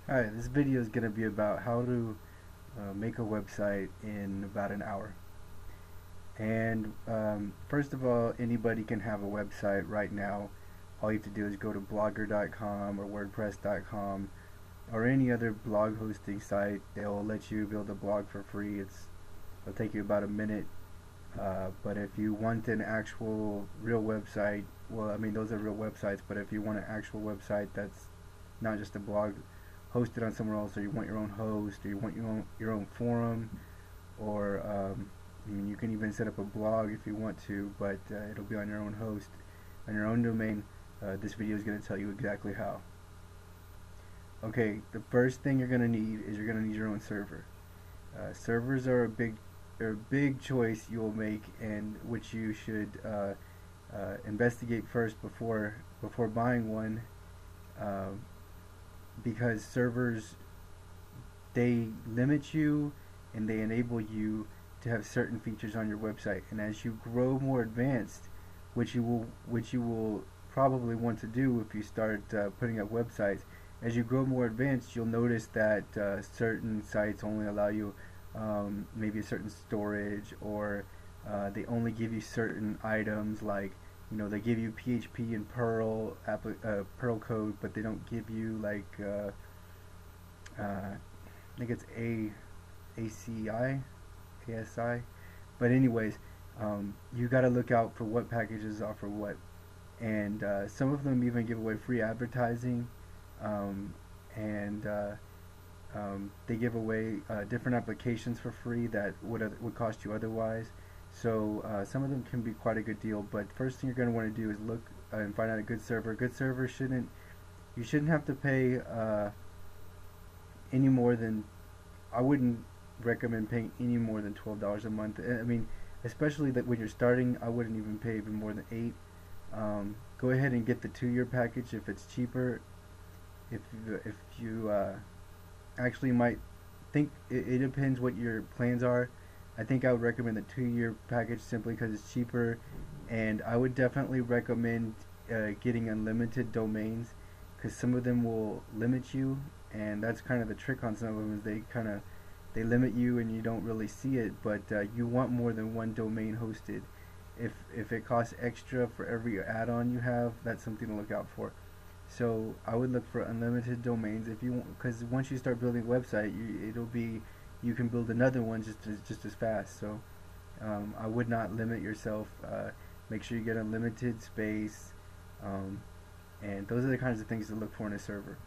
Alright, this video is going to be about how to make a website in about an hour. And first of all, anybody can have a website right now. All you have to do is go to blogger.com or wordpress.com or any other blog hosting site. They'll let you build a blog for free. It'll take you about a minute. But if you want an actual real website, well, I mean, those are real websites, but if you want an actual website that's not just a blog hosted on somewhere else, or you want your own host, or you want your own forum, or I mean, you can even set up a blog if you want to, but it'll be on your own host, on your own domain. This video is going to tell you exactly how. Okay, the first thing you're going to need is you're going to need your own server. Servers are a big choice you will make, and which you should investigate first before buying one. Because servers, they limit you and they enable you to have certain features on your website, and as you grow more advanced, which you will probably want to do if you start putting up websites, as you grow more advanced, you'll notice that certain sites only allow you maybe a certain storage, or they only give you certain items, like, they give you PHP and Perl code, but they don't give you, like, I think it's ACI, ASI. But anyways, you got to look out for what packages offer what, and some of them even give away free advertising, and they give away different applications for free that would cost you otherwise. So some of them can be quite a good deal, but first thing you're going to want to do is look and find out a good server. Good server you shouldn't have to pay any more than, I wouldn't recommend paying any more than $12 a month. I mean, especially that when you're starting, I wouldn't even pay even more than 8. Go ahead and get the 2-year package if it's cheaper. If you actually might think, it depends what your plans are. I think I would recommend the 2-year package simply because it's cheaper, and I would definitely recommend getting unlimited domains, because some of them will limit you, and that's kind of the trick on some of them, is they limit you and you don't really see it, but you want more than one domain hosted. If it costs extra for every add-on you have, that's something to look out for. So I would look for unlimited domains if you want, because once you start building a website, you can build another one just as fast. So I would not limit yourself. Make sure you get unlimited space, and those are the kinds of things to look for in a server.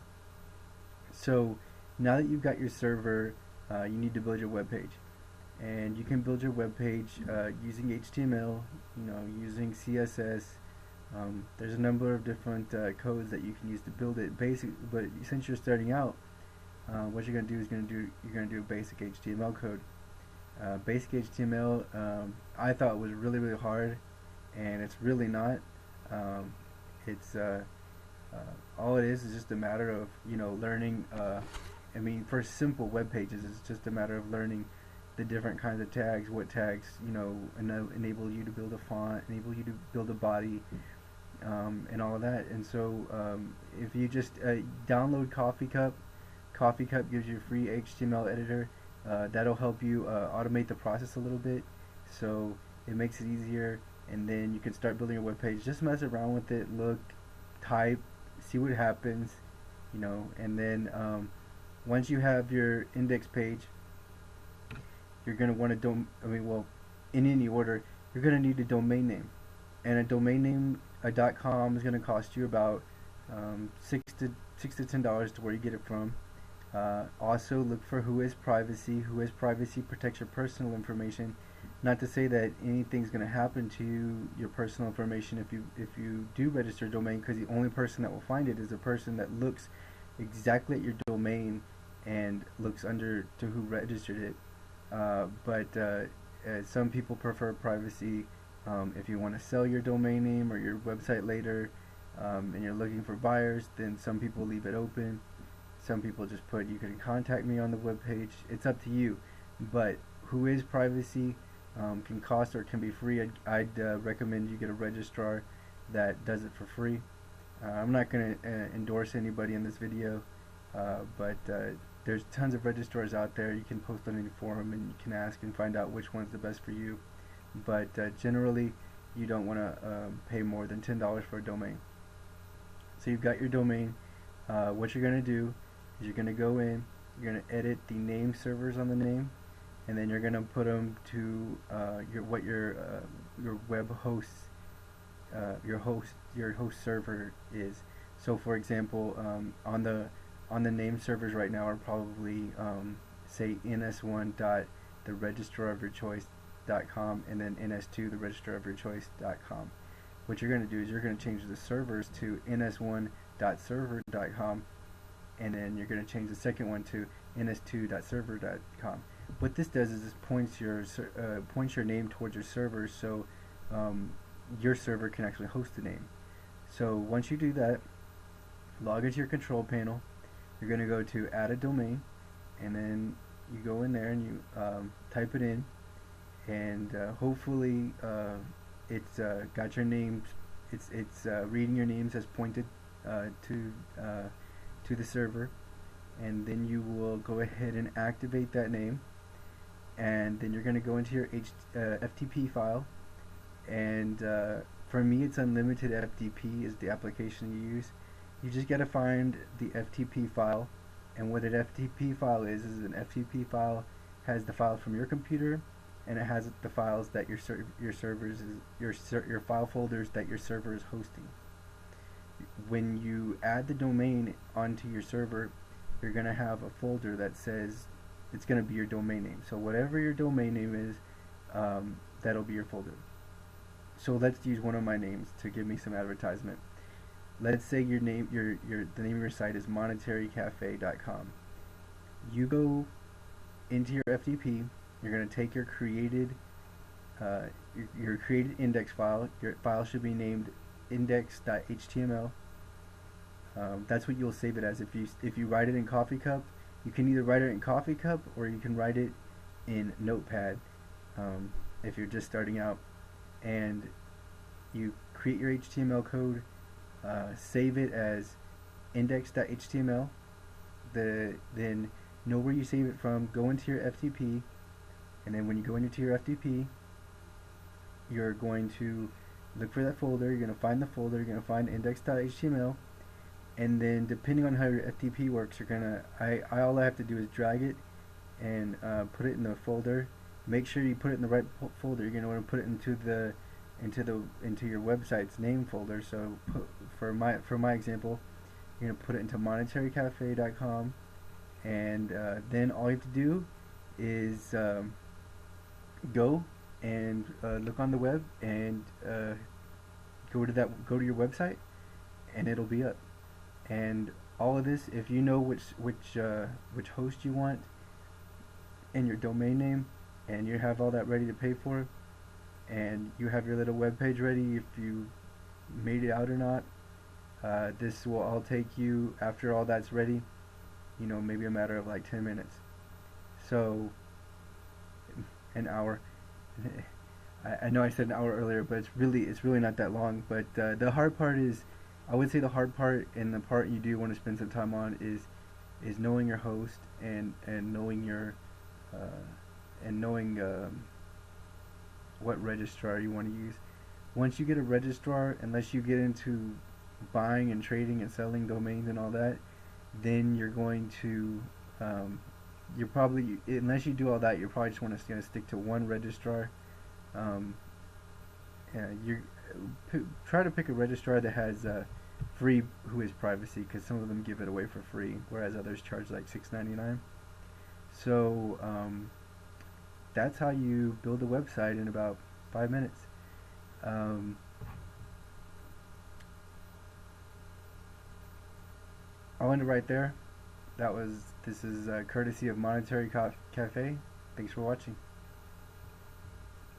So now that you've got your server, you need to build your web page, and you can build your web page using HTML, using CSS. There's a number of different codes that you can use to build it. But since you're starting out, what you're going to do is you're going to do a basic HTML code. Basic HTML, I thought was really hard, and it's really not. It's all it is just a matter of learning. I mean, for simple web pages, it's just a matter of learning the different kinds of tags, what tags enable you to build a font, enable you to build a body, and all of that. And so if you just download Coffee Cup. Coffee Cup gives you a free HTML editor. That'll help you automate the process a little bit, so it makes it easier, and then you can start building your web page. Just mess around with it, look, type, see what happens, and then once you have your index page, you're going to want to in any order, you're going to need a domain name, and a domain name, a .com, is going to cost you about $6 to $10 to where you get it from. Also look for Whois Privacy. Whois Privacy protects your personal information. Not to say that anything's going to happen to your personal information if you do register a domain, because the only person that will find it is the person that looks exactly at your domain and looks under to who registered it. But some people prefer privacy. If you want to sell your domain name or your website later, and you're looking for buyers, then some people leave it open. Some people just put, you can contact me on the web page. It's up to you. But Whois Privacy can cost or can be free. I'd recommend you get a registrar that does it for free. I'm not going to endorse anybody in this video. but there's tons of registrars out there. You can post on any forum and you can ask and find out which one's the best for you. But generally, you don't want to pay more than $10 for a domain. So you've got your domain. What you're going to do is you're going to go in, you're going to edit the name servers on the name, and then you're going to put them to your web host, your host server is. So for example, on the name servers right now are probably say ns1 dot the registrar of your choice.com and then ns2 the registrar of your choice.com. What you're going to do is you're going to change the servers to ns1.server.com, and then you're going to change the second one to ns2.server.com. What this does is this points your name towards your server, so your server can actually host the name. So once you do that, log into your control panel. You're going to go to add a domain, and then you go in there and you type it in, and hopefully it's got your names. It's reading your names as pointed to the server, and then you will go ahead and activate that name, and then you're going to go into your FTP file, and for me it's unlimited FTP is the application you use. You just got to find the FTP file, and what an FTP file is an FTP file has the files from your computer, and it has the files that your file folders that your server is hosting. When you add the domain onto your server, you're going to have a folder that says it's going to be your domain name. So whatever your domain name is, that'll be your folder. So let's use one of my names to give me some advertisement. Let's say your name, the name of your site is monetarycafe.com. You go into your FTP. You're going to take your created index file. Your file should be named index.html. That's what you'll save it as. If you write it in Coffee Cup, you can either write it in Coffee Cup or you can write it in Notepad if you're just starting out. And you create your HTML code, save it as index.html. Then know where you save it from. Go into your FTP, and then when you go into your FTP, you're going to look for that folder. You're going to find the folder. You're going to find index.html, and then depending on how your FTP works, you're gonna all I have to do is drag it and put it in the folder. Make sure you put it in the right folder. You're going to want to put it into your website's name folder. So for my example, you're going to put it into monetarycafe.com, and then all you have to do is go and look on the web and go to your website, and it'll be up. And all of this, if you know which host you want and your domain name, and you have all that ready to pay for, and you have your little web page ready, if you made it out or not, this will all take you, after all that's ready, maybe a matter of like 10 minutes. So an hour. I know I said an hour earlier, but it's really not that long. But the hard part is, I would say the hard part, and the part you do want to spend some time on, is knowing your host and knowing your what registrar you want to use. Once you get a registrar, unless you get into buying and trading and selling domains and all that, then you're going to you're probably, unless you do all that, you're probably just going to stick to one registrar. Try to pick a registrar that has free who is privacy, because some of them give it away for free, whereas others charge like $6.99. So that's how you build a website in about 5 minutes. I'll end it right there. This is courtesy of Monetary Cafe. Thanks for watching.